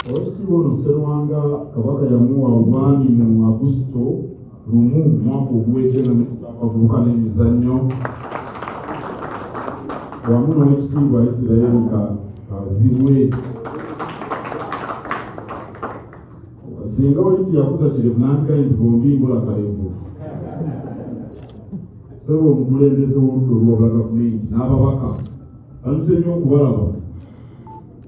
Oweekitiibwa Sserwanga Kabaka yamuwa obwami mu Agusto lumu mwaka oguwedde abavubuka n'emizannyo wamu n'Oweekitiibwa Israel Kazibwe. Singa oli tiyakuza kirevu nandigaye nti bombi mbula kalevu. Sebo omukulembeze w'oludda olw'obwa gavumenti n'ababaka aluse nnyo okubalaba.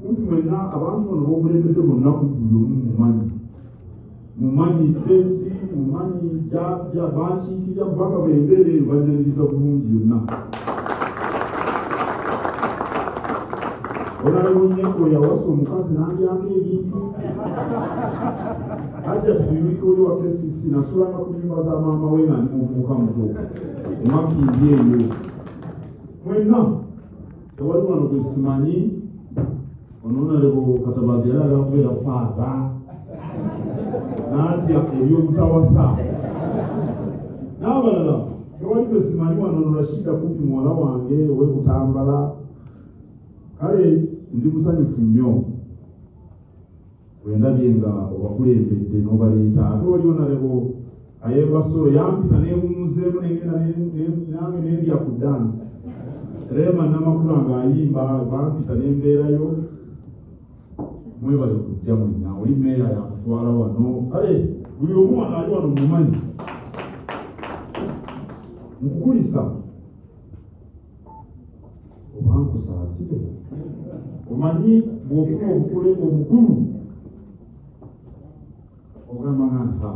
Kumpi mwenna abantu bano b'okulembedde bonna buli omu mumanyi fesi mumanyi jja bakiikirya kubanga bwembeera eyo banyanyiriza bulungi yonna. Olabonnyeko yawasa omukazi n'andyako ebintu ajja tibiyulika oli wa KCC nasulanga ku nnyumba za maama we nga ndi muvubuka muto omakindi eyo mwenna tewali wano gwe simanyi Onoonalebo Katabazi yali agala kubeera faaza n'atya ebyobutawasa n'abalala tewali gwe simanyi wano Rashida kumpi muwala wange ow'Ebutambala. Kale ndi musanyufu nnyo bwendabye nga obakulembedde n'obaleeta ate oli Onoonalebo Ayemba Solo yampita neewummuzeemu nange nendya ku dansi Rema Namakula ng'ayimba bampita nembeerayo. Mwebale kujja mwenna oli meeya yakutwala wano kale buli omu wano ali wano mumanyi nkukulisa oba nkusaasire omanyi bw'ofuna obukulu ogamba nga nta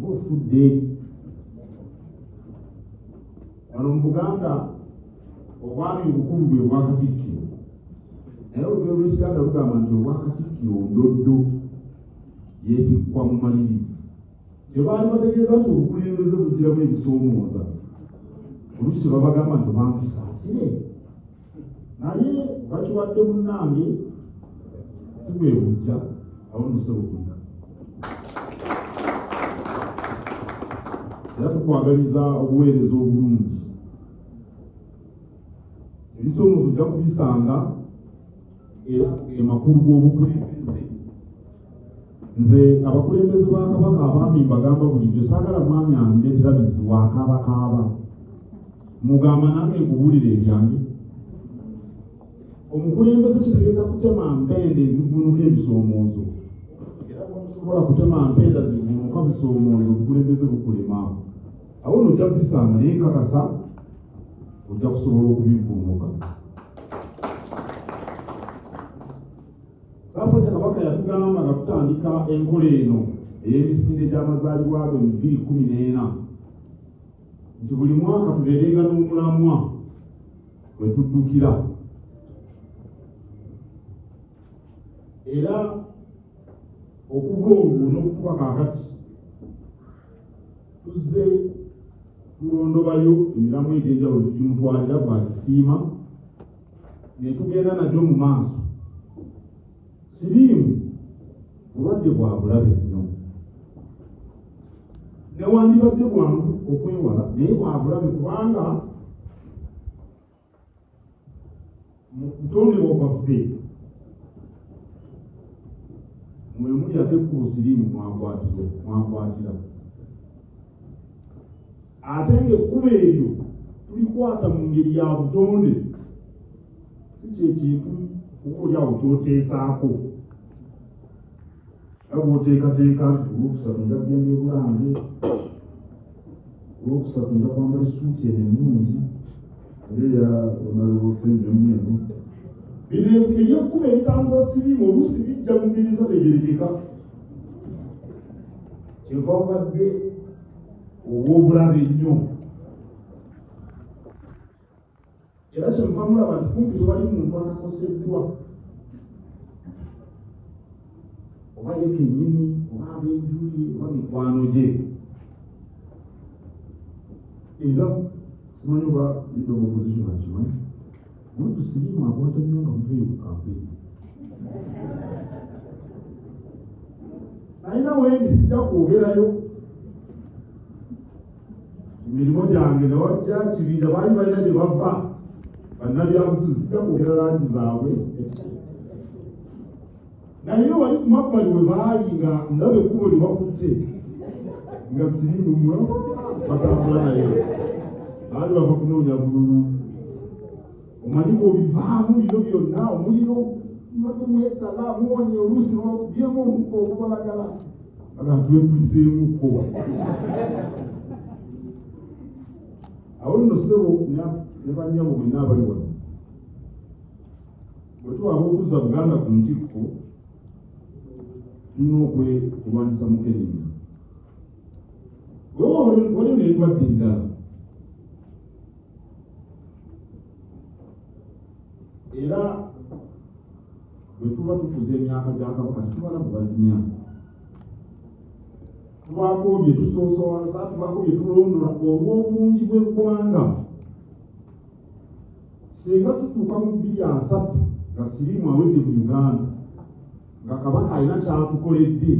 ng'ofudde wano mu Buganda obwami obukulu bwe bwa Katikkiro naye olugero lw'Ekiganda lugamba nti obwa Katikkiro ndoddo yeetikkwa mu malirivu. Tebaali bategeeza nti obukulembeze bugiramu ebisoomooza oluusi babagamba nti bankusaasire naye bakiwadde munnange si bwe bujja awo nduse bukujja. Era tukwagaliza obuweereza obulungi ebisoomooza ojja kubisanga era amakulu g'obukulembeze. Nze abakulembeze ba Kabaka abaami mbagamba bulijjo saagala mwami andeetera bizibu akaabakaaba mugamba nange nkubuulire ebyange. Omukulembeze kitegeeza kutema mpenda ezivvuunuka ebisoomoozo era bw'osobola kutema mpenda zivvuunuka bisoomoozo obukulembeze bukulema awo nojja kubisanga naye nkakasa ojja kusobola okubivvuunuka. Ssaabasajja Kabaka yatugamba nga tutandika enkola eno ey'emisinde gy'amazaalibwa ge mu 2014 nti buli mwaka tubeerenga n'omulamwa we tuddukira era okuva olwo n'okutuuka kaakati tuzze tulondobayo emiramu egy'enjawulo tugimutwalira bw'agisiima ne tugenda nagyo mu maaso. Siriimu bulwadde bwa bulabe nnyo newandibadde bwangu okwewala naye bwa bulabe kubanga mu kutondebwa kwaffe mwe muli ate ku siriimu mwakwatira ate ng'ekkuba eryo tulikwata mu ngeri ya butonde si kyekintu kuba oli awo kyoteesaako nga bw'oteekateeka olwokusatu nja kugenda ebulange olwokusatu nja kwambala essuuti eno ennungi eya onalibose ennyonyeeno bino ebyekkuba ebitambuza siriimu oluusi bijja mu ngeri entategerekeka kyeva obadde obw'obulabe nnyo era kyemuva mulaba nti kumpi tewali muntu akakoseddwa oba ye kennyini oba ab'enjuye oba mikwano gye era simanyi oba lidde opposition akimanyi muntu siriimu akwata nnyo nga muveeyo ku kampeeni nayina wendi sijja kwogerayo emirimu gyange newajja kibinja baali balina gye bava bannabyabufuzi sijja kwogera langi zaabwe naye wali ku mabbali we baali nga ndaba ekkubo lye bakutte nga sirimu batambula naye baali bava kunoonya bululu. Omanyi bw'obivaamu bino byonna omuliro mbadde mwetala muwonye oluusi lwabyemu omukka ogubalagala abantu bekuliseemukko. Awo nno ssebo ne bannyabo mwenna abali wano bwe tubaaba okuzza Buganda ku ntikko tulina okulwanyisa Mukenenya. Waliwo n'endwadde endala era bwe tuba tukuza emyaka gya Kabaka tetubala kubazinya. Tubaako bye tusoosowaza, tubaako bye tulondola olw'obulungi bw'eggwanga. Singa tutuuka mu 2030 nga siriimu awedde mu Uganda nga Kabaka alina kyatukoledde,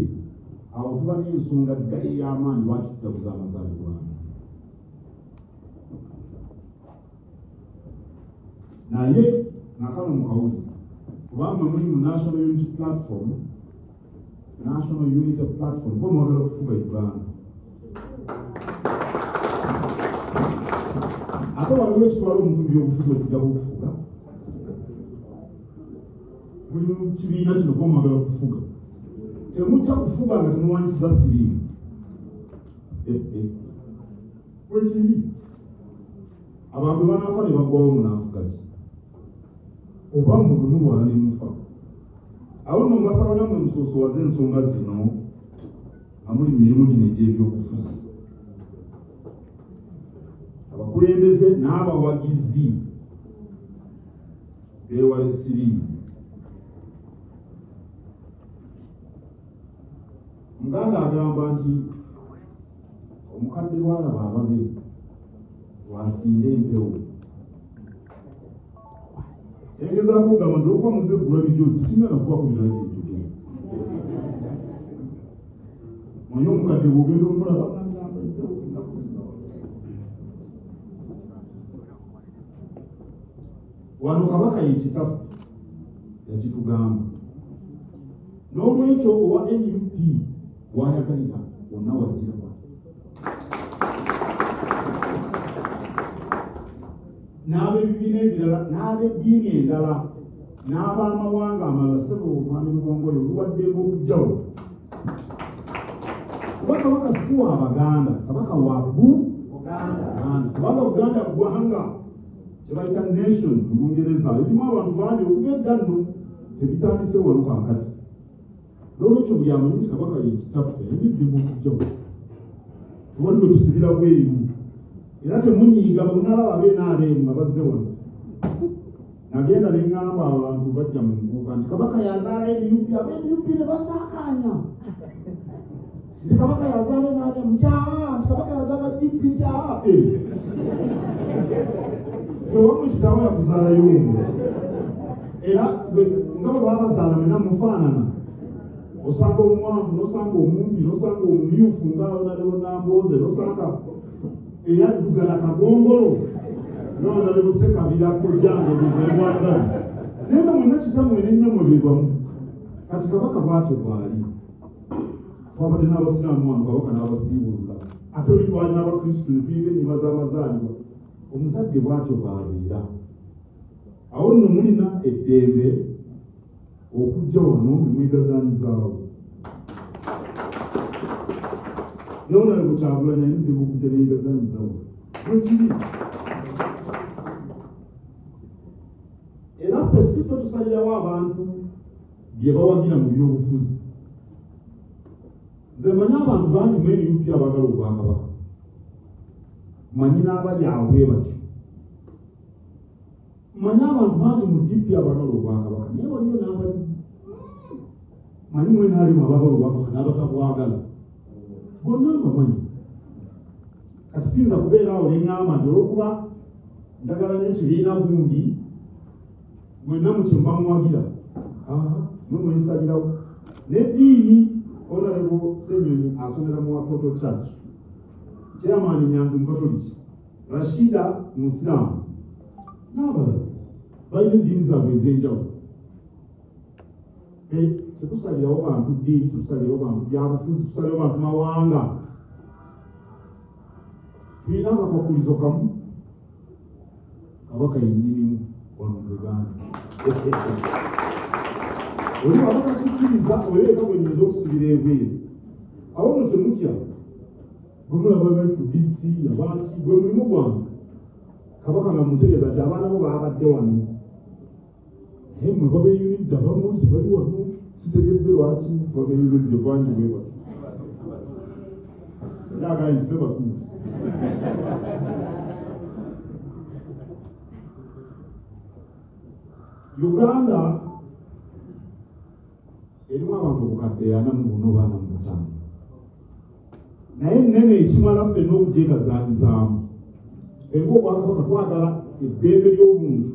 awo tuba n'ensonga ddala ey'amaanyi lwaki tujaguza amazaalibwa. Naye nakano mu kawulire kubanga muli mu National Unity Platform bo mwagala okufuga Uganda. Ate waliwo ekitwala omuntu byobufuzi okujja kufuga. Buli mu kibiina kino bo mwagala okufuga. Temujja kufuga nga temulwanyisiza siriimu. Wekiri abantu banaafa ne baggwawo munaafuga ki? Oba mulwala ne mufa. Awo nno mbasaba nammwe musoosowaze ensonga zino amuli mirimu gino egy'ebyobufuzi. Abakulembeze n'abawagizi beewale siriimu. Muganda agamba nti omukadde lwalaba ababe lwasinda empewo. Engezaako ogamba nti okuba muzeggula bijoozi tikingana kukwakubira enjogera. Manyi omukadde bw'ogenda omulaba wano Kabaka yekitafu yakitugamba. N'olwekyo owa NUP wayagalira wonna wagira wa n'ab'ebibiina ebirala n'ab'eddiini endala n'ab'amawanga amalala ssebo omwami Lugongoyo oluwaddeeko okujjawo. Kuba Kabaka si wa Abaganda, Kabaka wa Buganda. Kubanga Buganda ggwanga kye bayita nation mu Lungereza erimu abantu bangi okuva edda nno ebitandise wano kaakati. N'olwekyo buli amanyi nti Kabaka yekitafu yayimiddemu okujjawo. Tewali bwe tusibira bweru. Era temunyiiga munalaba ab'NRM nga bazze wano. Nagenda ne ŋŋamba abantu bajja mu nkuuka nti Kabaka yazaala NUP, ab'NUP ne basaakaanya. Nti Kabaka yazaala NRM kyawa, nti Kabaka yazaala DP kyawa. Tewamu kitaawe yakuzaalayo omwo. Era nga bwe babazaala mwena mufaanana. Osanga omuwanvu, n'osanga omumpi, n'osanga omumyufu ng'abonalewo Nambooze, n'osanga eyaddugala Kagongolo n'onalewo Ssekabira Kojjange Buzebwagala. Naye nga mwenna kitamwe n'ennyama beebamu. Kati Kabaka bw'atyo bw'ali. Twabadde n'abasiraamu wano Kabaka n'abasiibulula. Ate oli twali n'Abakristu ne tuyimba ennyima z'amazaalibwa. Omuzadde bw'atyo bw'abeera. Awo nno mulina eddembe okujja wano ne mwegazaanyizaawo. N'onalewo Kyagulanyi ayimiddemu okujja ne yeegazaanyizaawo. Wekiri. Era ffe si ffe tusalirawo abantu bye bawagira mu byobufuzi. Nze manyi abantu bangi mu NUP abagala Obwakabaka. Manyi n'abali awo bwe batyo. Manyi abantu bangi mu DP abagala Obwakabaka. Naye waliyo n'abali manyi mwena alimu abagala Obwakabaka n'abatabwagala. Bonna bamanyi. Kati siyinza kubeera awo ne ŋŋamba nti olw'okuba njagala n'ekibiina gundi mwenna mu kye mbamuwagira. Mumwensalirawo. N'eddiini Honorable Ssenyonyi asomera mu Watoto Church. Chairman Nyanzi Mukatoliki. Rashida Musiraamu. N'abalala balina eddiini zaabwe ez'enjawulo. tetusalirawo bantu ddiini, tetusalirawo bantu byabufuzi, tetusalirawo bantu mawanga. Tulina akakwakulizo kamu kabaka yennyinimu wano mu Uganda. Oli kabaka kikkiriza obeereka bwe nnyinza okusibira ebweru. Awo nno temutya bwe mulaba FDC abaaki gwe mulimu gwange. Kabaka nga mutegeeza nti abaana bo baabadde wano. Naye mwe babeeyunidde abamu tebali wano, sitegedde lwaki babeeyunidde bangi bwe bati. Era agambye ffe batuufu. Uganda erimu abantu obukadde 45. Naye nnene ekimala ffenna okugyegazaanyizaamu. Engo obwakabaka twagala eddembe ly'obuntu.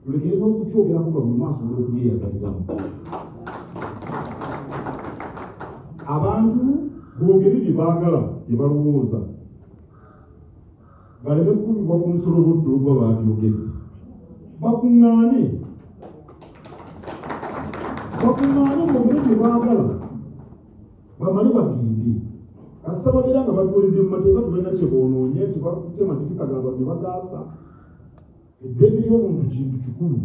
Tulekere n'okukyogerako nga buli maaso olw'okubyeyagaliramu. Abantu boogere bye baagala bye balowooza. Baleme kukubibwa ku nsolo b'otto oluba baabyogedde. Bakuŋŋaane boogere bye baagala. Bamale bagende. Kasita babeera nga bakoledde mu mateeka tubalina kye boonoonye nti bakutte matikisa gaba ne bagaasa. Eddembe ly'obuntu kintu kikulu.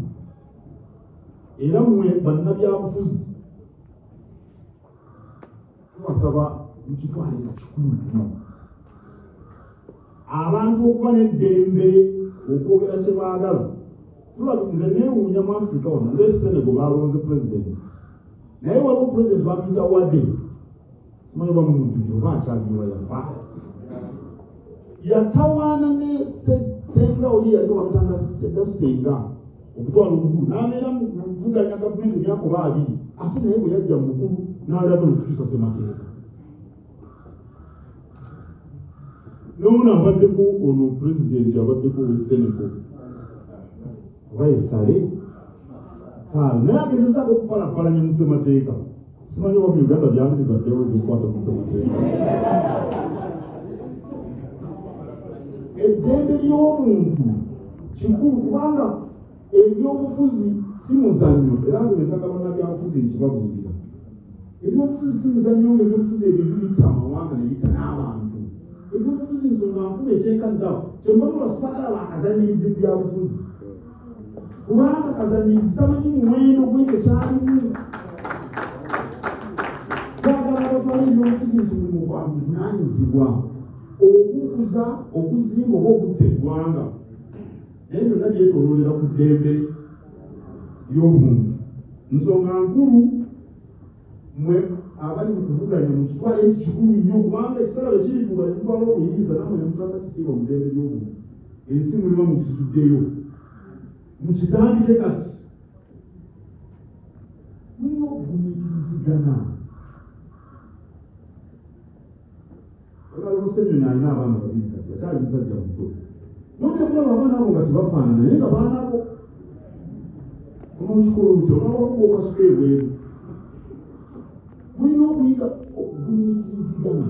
Era mmwe bannabyabufuzi tubasaba mukitwale nga kikulu nnyo. Abantu okuba n'eddembe okwogera kye baagala. Nze neewuunya mu Afrika wano nga Senegal balonze pulezidenti. Naye waliwo pulezidenti bamuyita Wadde. Simanyi oba mumujjukira oba akyaliyo yafa. Yatawaana ne Senga oli yali bamutanga Senga okutwala obukulu. N'abeera mu kuvuganya gavumenti emyaka 2. Ate naye bwe yajja mu bukulu n'ayagala okukyusa ssemateeka. N'ono abaddeko ono pulezidenti abaddeko ow'Senegal oba Esale naye agezezaako okupalapalanya mu ssemateeka. Simanyi oba mu Uganda byali bibaddewo ebyokukwata mu ssemateeka. Eddembe ly'omuntu kikulu kubanga ebyobufuzi si muzannyo. Era nze nesanga bannabyabufuzi nkibabuulira. Ebyobufuzi si muzannyo, ebyobufuzi ebyo biyita amawanga ne biyita n'abantu. Ebyobufuzi nsonga nkulu eteeka ddawo. Kyembamu basipagala bakazanyiriza ebyabufuzi. Kubanga kazanyiriza tamanyi muwendo gw'ekyo kyalimu. Twagala abatwala ebyobufuzi nti mulimu gwa buvunaanyizibwa. Okukuza, okuzimba oba okutta eggwanga. Naye byonna byetooloolera ku ddembe ly'obuntu. Nsonga nkulu mmwe abali mu kuvuganya mukitwale nti kikulu nnyo kubanga ekiseera bwe kirituuka ne mutwala obuyinza nammwe ne mutasa kitiibwa mu ddembe ly'obuntu. Ensi muliba mugisuddeyo. Mukitandike kati. Mulina okugumiikirizigana. Olusenyo n'alina abaana 2 kati akyali musajja muto. N'otekulaba abaana abo nga tebafaanana naye nga baana bo. Onookikola otyo onoobakuba okasuka ebweru. Mulina okuyiga okugumiikirizigana.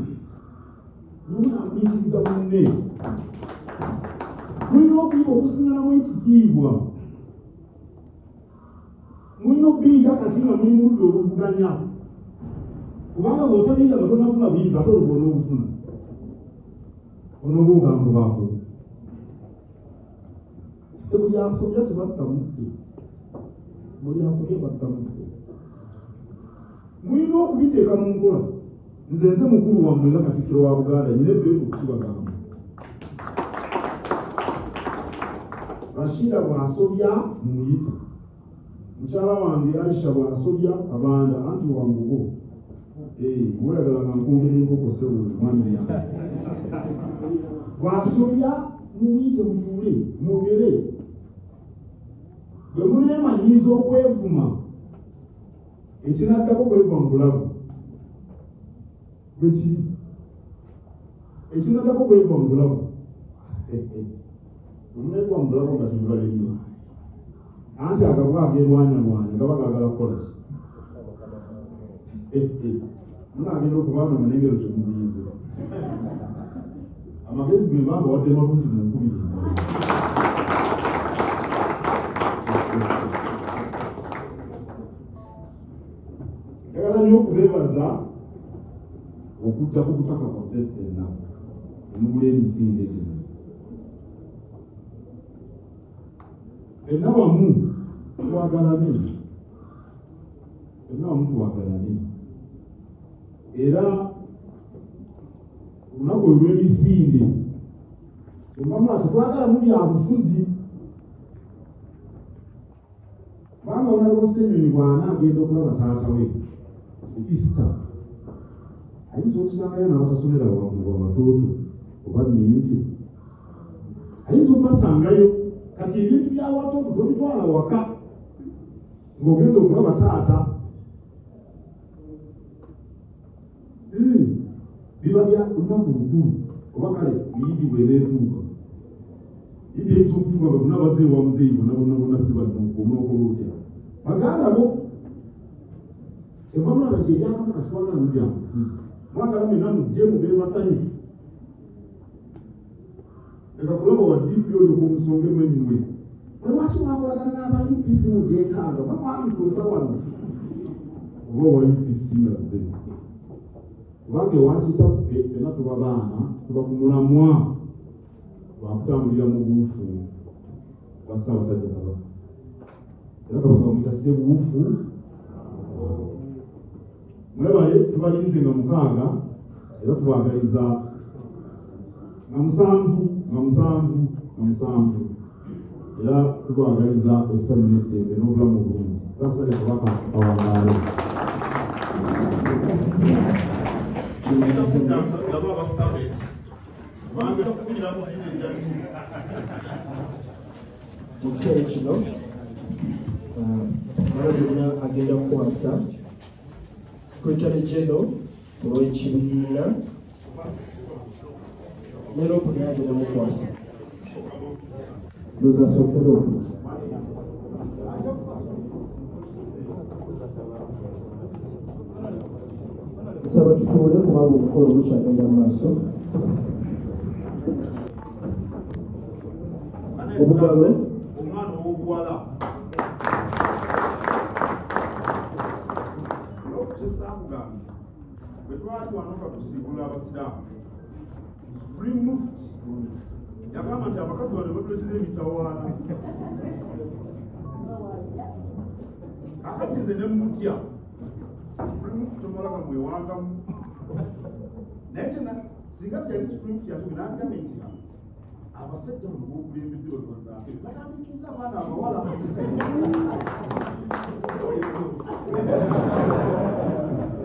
Mulina akumiikiriza munne. Mulina okuyiga okusiŋŋanamu ekitiibwa. Mulina okubiyiga kati nga muli mu ludda oluvuganya. Kubanga bw'otabiyiga nga tonafuna buyiza ate olwo onoobufuna. Onooba ogambibwako. Buli asobya tebattamutte. Buli asobya battamutte. Mulina okubiteeka mu nkola. Nze mukulu wammwe nga Katikkiro wa Buganda nyina ebbeetu okukibagamba. Rashida bw'asobya muyita. Mukyala wange Aisha bw'asobya abanda anti wangugo. Oyagala nga nkwongera enkoko sewo mwami yange. Bw'asobya muyite mutuule mwogere. Bwe muneemanyiiza okwevuma ekinaddako kwegwa mu bulago. Bwe kiri ekinaddako kwegwa mu bulago. Omuneegwa mu bulago nga temubalebye. Anti agagwa ageerwanyalwanya gaba gaagala kukola ki? Munaagenda okubaana amanengero kyemuziyize. Amagezi ge bamba wadde malungi mu nkubiri. mwagaza okujja ku butaka bwaffe ffenna omugula emisinde gino ffenna wamu twagalane era olunaku olw'emisinde omamula tetwagala mu byabufuzi kubanga olaliwo Senyonyi bwana agenda okulaba taata we ku Easter ayinza okusangayo n'abatasomera wamatooto oba nimbye ayinza okubasangayo kati ebintu byawatooto tobitwala waka ng'ogenza okulaba taata biba bya lunaku lukulu oba kale biyidi bwereetuuka yidi eyinza okutuuka nga bonna bazeewa muzeeyi bonna si badduka omunokolotya baganda bo embamula bati ebyakama kasitwagala mu byabufuzi mwagala mena mujje mubeere basanyufu leka kulaba waddipi oyo kumusonga emennywe lwaki mwakolagana n'aba UPC mugyekanga mwamwalituusa wano oba owa UPC ngazze kubanga ewankitaffe fena tuba baana tuba ku mulamwa lwakutambulira mu buufu bwa Ssaabasajja Kabaka era Kabaka bamuyita Ssebuufu mwebale tubalinze nga 6 era tubagaliza nga 7 era tubagaliza essanyu n'eddembe n'obulamu obulungi Ssaabasajja Kabaka awangaale mu kiseera kino mala byonna agenda kukwasa Secretary General olw'ekibiina ne Ropo naye agenda mukwasa luzasooke Ropo nsaba tutuule kubanga omukolo gukyagenda mu maaso obugalo omwana ow'obuwala olw'okukyesaakugambe bwe twali wanoka tusiibula abasiraamu Supreme Mufti yagamba nti abakazi bano batuletera emitawaana akati nze ne mutya Supreme Mufti tomalaga mwewangamu naye kyena singa tiyali Supreme Mufti yatugenda andigambe nti abasajja bano bokulembedde balwazaako batandikiza abaana abawala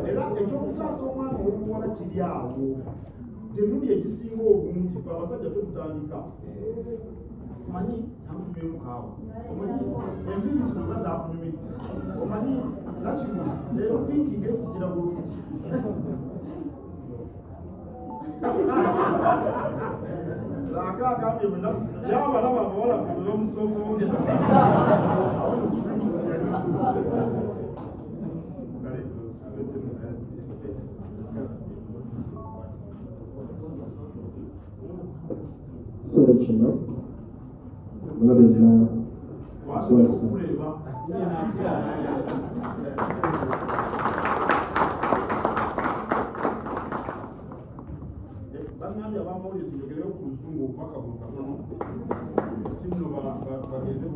era ekyokutaasa omwana ow'obuwala kiri awo tenundi ekisinga obungi fe abasajja fe tutandika omanyi namutumyemukaawa omanyi enviiri zino nga zakunyumidde omanyi nakino leero pinki ngekugira bulungi Zaka agambye bwenaku yabalaba abawala bwe bamusosoogera awo ne Supreme Court yali kiseera kino mulabirira wakuleba bannange abamawulire tuyogereyo ku lusungu obubaka bwe katono ti nno bagende